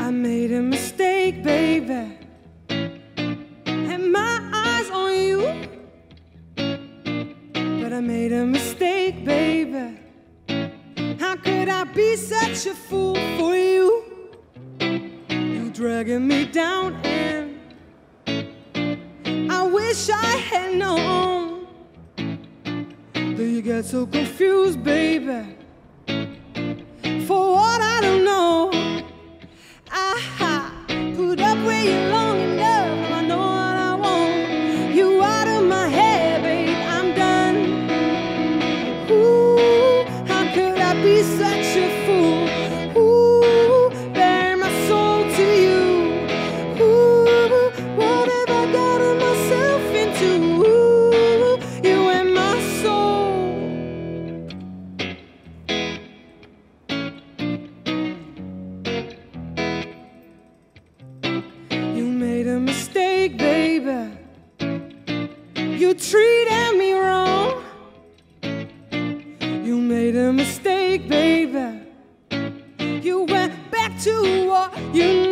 I made a mistake, baby. Had my eyes on you, but I made a mistake, baby. How could I be such a fool for you? You dragging me down, and I wish I had known that you get so confused, baby. For what I don't know, I put up with you long enough. I know what I want. You out of my head, babe, I'm done. Ooh, how could I be such a fool? Ooh, bare my soul to you. Ooh, what have I gotten myself into? Ooh, you and my soul. You made a mistake, baby. You treated me wrong. You made a mistake, baby. You went back to what you